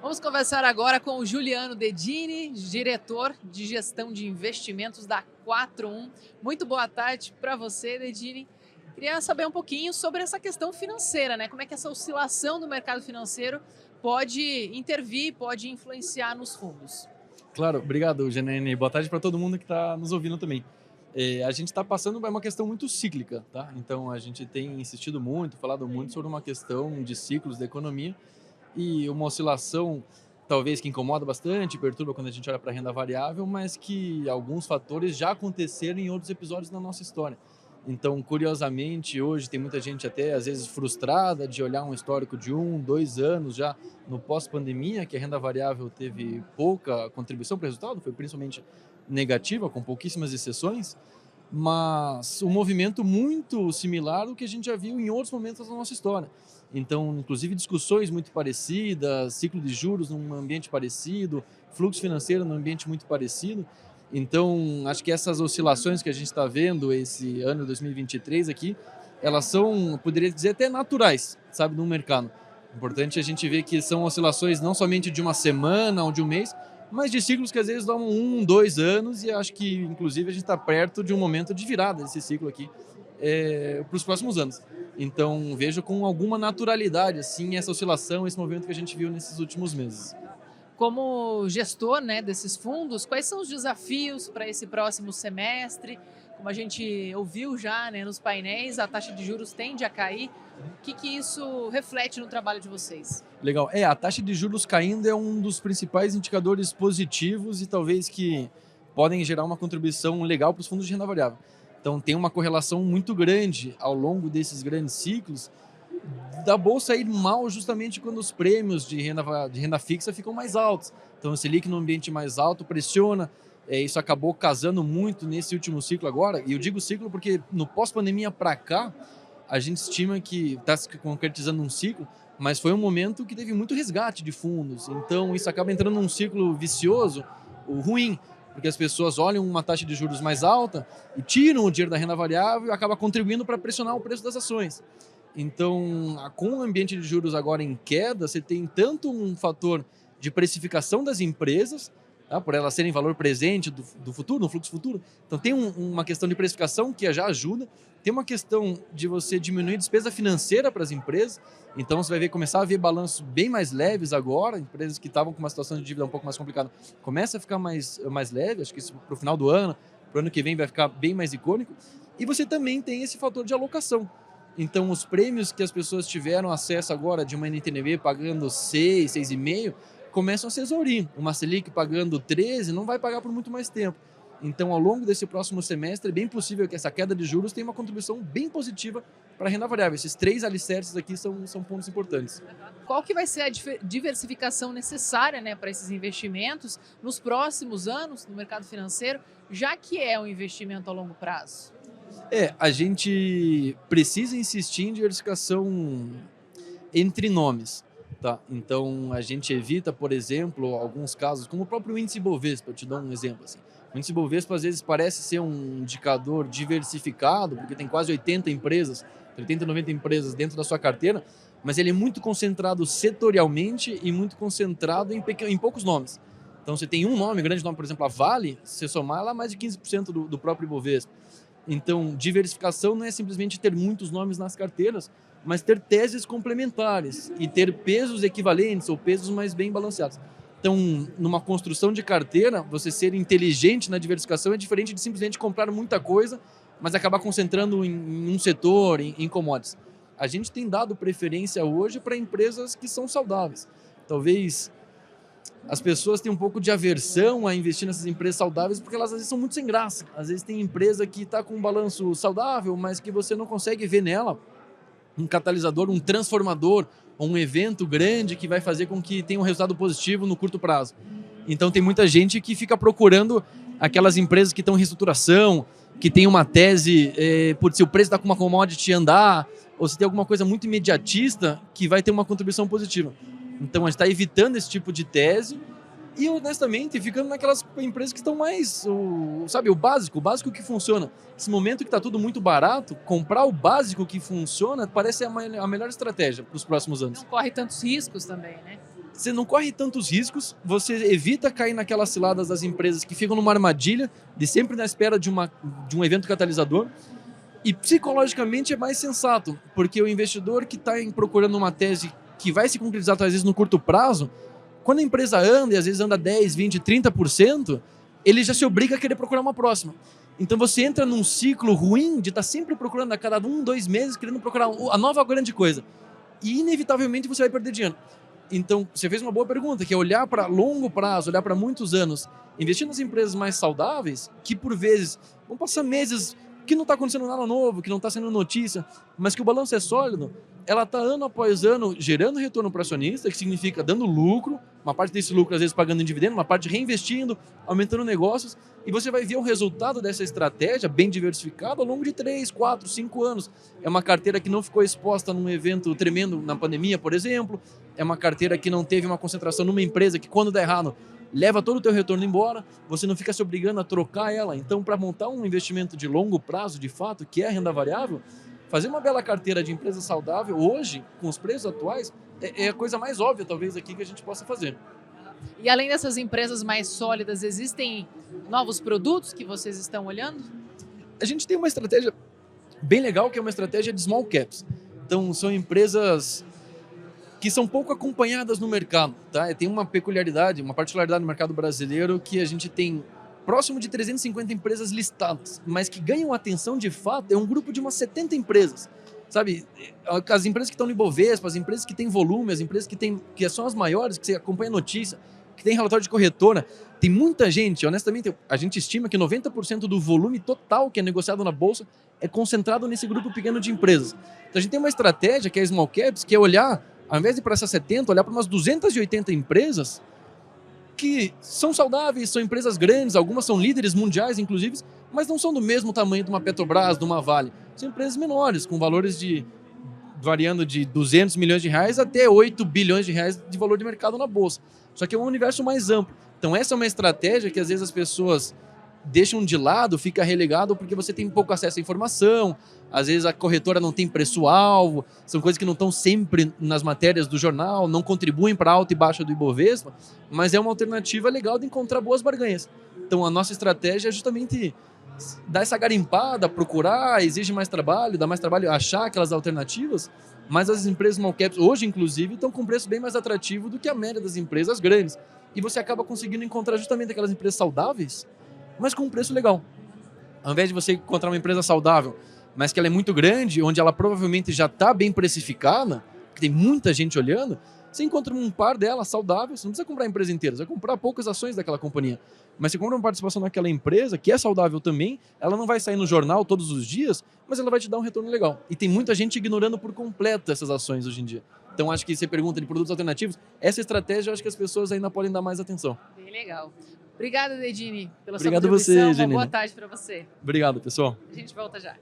Vamos conversar agora com o Juliano Dedini, diretor de gestão de investimentos da 41. Muito boa tarde para você, Dedini. Queria saber um pouquinho sobre essa questão financeira, né? Como é que essa oscilação do mercado financeiro pode intervir, pode influenciar nos fundos? Claro, obrigado, Janine. Boa tarde para todo mundo que está nos ouvindo também. A gente está passando por uma questão muito cíclica, tá? Então a gente tem insistido muito, falado muito sobre uma questão de ciclos da economia e uma oscilação talvez que incomoda bastante, perturba quando a gente olha para a renda variável, mas que alguns fatores já aconteceram em outros episódios da nossa história. Então, curiosamente, hoje tem muita gente até às vezes frustrada de olhar um histórico de 1, 2 anos já no pós-pandemia, que a renda variável teve pouca contribuição para o resultado, foi principalmente negativa, com pouquíssimas exceções, mas um movimento muito similar ao que a gente já viu em outros momentos da nossa história. Então, inclusive discussões muito parecidas, ciclo de juros num ambiente parecido, fluxo financeiro num ambiente muito parecido. Então, acho que essas oscilações que a gente está vendo esse ano 2023 aqui, elas são, poderia dizer, até naturais, sabe, no mercado. Importante a gente ver que são oscilações não somente de uma semana ou de um mês, mas de ciclos que às vezes dão 1, 2 anos, e acho que, inclusive, a gente está perto de um momento de virada desse ciclo aqui para os próximos anos. Então, vejo com alguma naturalidade assim, essa oscilação, esse movimento que a gente viu nesses últimos meses. Como gestor, né, desses fundos, quais são os desafios para esse próximo semestre? Como a gente ouviu já, né, nos painéis, a taxa de juros tende a cair. O que isso reflete no trabalho de vocês? Legal. A taxa de juros caindo é um dos principais indicadores positivos e talvez que podem gerar uma contribuição legal para os fundos de renda variável. Então, tem uma correlação muito grande ao longo desses grandes ciclos da bolsa ir mal justamente quando os prêmios de renda fixa ficam mais altos. Então, o Selic no ambiente mais alto pressiona. Isso acabou casando muito nesse último ciclo agora. E eu digo ciclo porque no pós-pandemia para cá, a gente estima que está se concretizando um ciclo, mas foi um momento que teve muito resgate de fundos. Então, isso acaba entrando num ciclo vicioso, o ruim, porque as pessoas olham uma taxa de juros mais alta e tiram o dinheiro da renda variável e acaba contribuindo para pressionar o preço das ações. Então, com o ambiente de juros agora em queda, você tem tanto um fator de precificação das empresas, tá, por elas serem valor presente do futuro, no fluxo futuro. Então, tem uma questão de precificação que já ajuda. Tem uma questão de você diminuir a despesa financeira para as empresas. Então, você vai ver, começar a ver balanços bem mais leves agora. Empresas que estavam com uma situação de dívida um pouco mais complicada, começa a ficar mais leve. Acho que isso para o final do ano, para o ano que vem, vai ficar bem mais icônico. E você também tem esse fator de alocação. Então, os prêmios que as pessoas tiveram acesso agora de uma NTNB pagando 6, 6,5, começam a se exaurir. Uma Selic pagando 13 não vai pagar por muito mais tempo. Então, ao longo desse próximo semestre, é bem possível que essa queda de juros tenha uma contribuição bem positiva para a renda variável. Esses 3 alicerces aqui são pontos importantes. Qual que vai ser a diversificação necessária, né, para esses investimentos nos próximos anos no mercado financeiro, já que é um investimento a longo prazo? A gente precisa insistir em diversificação entre nomes, tá? Então, a gente evita, por exemplo, alguns casos, como o próprio índice Bovespa, eu te dou um exemplo assim. O índice Bovespa, às vezes, parece ser um indicador diversificado, porque tem quase 80 empresas, 80, 90 empresas dentro da sua carteira, mas ele é muito concentrado setorialmente e muito concentrado em poucos nomes. Então, você tem um nome, grande nome, por exemplo, a Vale, se você somar, ela é mais de 15% do próprio Bovespa. Então, diversificação não é simplesmente ter muitos nomes nas carteiras, mas ter teses complementares e ter pesos equivalentes ou pesos mais bem balanceados. Então, numa construção de carteira, você ser inteligente na diversificação é diferente de simplesmente comprar muita coisa, mas acabar concentrando em um setor, em commodities. A gente tem dado preferência hoje para empresas que são saudáveis. Talvez as pessoas têm um pouco de aversão a investir nessas empresas saudáveis porque elas às vezes são muito sem graça. Às vezes tem empresa que está com um balanço saudável, mas que você não consegue ver nela um catalisador, um transformador, ou um evento grande que vai fazer com que tenha um resultado positivo no curto prazo. Então tem muita gente que fica procurando aquelas empresas que estão em reestruturação, que tem uma tese, se o preço está com uma commodity andar, ou se tem alguma coisa muito imediatista que vai ter uma contribuição positiva. Então a gente está evitando esse tipo de tese e, honestamente, ficando naquelas empresas que estão mais, o básico que funciona. Nesse momento que está tudo muito barato, comprar o básico que funciona parece a melhor estratégia para os próximos anos. Não corre tantos riscos também, né? você não corre tantos riscos, você evita cair naquelas ciladas das empresas que ficam numa armadilha, de sempre na espera de um evento catalisador. E psicologicamente é mais sensato, porque o investidor que está procurando uma tese que vai se concretizar, às vezes, no curto prazo, quando a empresa anda, e às vezes anda 10, 20, 30%, ele já se obriga a querer procurar uma próxima. Então você entra num ciclo ruim de estar sempre procurando a cada 1, 2 meses, querendo procurar a nova grande coisa. E inevitavelmente você vai perder dinheiro. Então você fez uma boa pergunta, que é olhar para longo prazo, olhar para muitos anos, investir nas empresas mais saudáveis, que por vezes vão passar meses que não está acontecendo nada novo, que não está sendo notícia, mas que o balanço é sólido, ela está ano após ano gerando retorno para o acionista, que significa dando lucro, uma parte desse lucro às vezes pagando em dividendo, uma parte reinvestindo, aumentando negócios, e você vai ver o resultado dessa estratégia bem diversificada ao longo de 3, 4, 5 anos. É uma carteira que não ficou exposta num evento tremendo na pandemia, por exemplo, é uma carteira que não teve uma concentração numa empresa que, quando der errado, leva todo o teu retorno embora, você não fica se obrigando a trocar ela. Então, para montar um investimento de longo prazo, de fato, que é a renda variável, fazer uma bela carteira de empresa saudável hoje, com os preços atuais, é a coisa mais óbvia, talvez, aqui que a gente possa fazer. E além dessas empresas mais sólidas, existem novos produtos que vocês estão olhando? A gente tem uma estratégia bem legal, que é uma estratégia de small caps. Então, são empresas que são pouco acompanhadas no mercado, tá? Tem uma peculiaridade, uma particularidade no mercado brasileiro, que a gente tem próximo de 350 empresas listadas, mas que ganham atenção de fato é um grupo de umas 70 empresas, sabe? As empresas que estão no Ibovespa, as empresas que têm volume, as empresas que são as maiores, que você acompanha a notícia, que tem relatório de corretora, tem muita gente, honestamente, a gente estima que 90% do volume total que é negociado na bolsa é concentrado nesse grupo pequeno de empresas. Então a gente tem uma estratégia que é Small Caps, que é olhar, ao invés de ir para essas 70, olhar para umas 280 empresas que são saudáveis, são empresas grandes, algumas são líderes mundiais, inclusive, mas não são do mesmo tamanho de uma Petrobras, de uma Vale. São empresas menores, com valores variando de 200 milhões de reais até 8 bilhões de reais de valor de mercado na bolsa. Só que é um universo mais amplo. Então essa é uma estratégia que às vezes as pessoas deixam de lado, fica relegado porque você tem pouco acesso à informação, às vezes a corretora não tem preço-alvo, são coisas que não estão sempre nas matérias do jornal, não contribuem para a alta e baixa do Ibovespa, mas é uma alternativa legal de encontrar boas barganhas. Então a nossa estratégia é justamente dar essa garimpada, procurar, exige mais trabalho, dá mais trabalho achar aquelas alternativas, mas as empresas small caps hoje, inclusive, estão com preço bem mais atrativo do que a média das empresas grandes. E você acaba conseguindo encontrar justamente aquelas empresas saudáveis, mas com um preço legal. Ao invés de você encontrar uma empresa saudável, mas que ela é muito grande, onde ela provavelmente já está bem precificada, que tem muita gente olhando, você encontra um par delas saudáveis, você não precisa comprar a empresa inteira, você vai comprar poucas ações daquela companhia. Mas você compra uma participação naquela empresa, que é saudável também, ela não vai sair no jornal todos os dias, mas ela vai te dar um retorno legal. E tem muita gente ignorando por completo essas ações hoje em dia. Então acho que você pergunta de produtos alternativos, essa estratégia eu acho que as pessoas ainda podem dar mais atenção. Bem legal. Obrigada, Dedini, pela sua Obrigado contribuição. você, Uma Janine. boa tarde para você. Obrigado, pessoal. A gente volta já.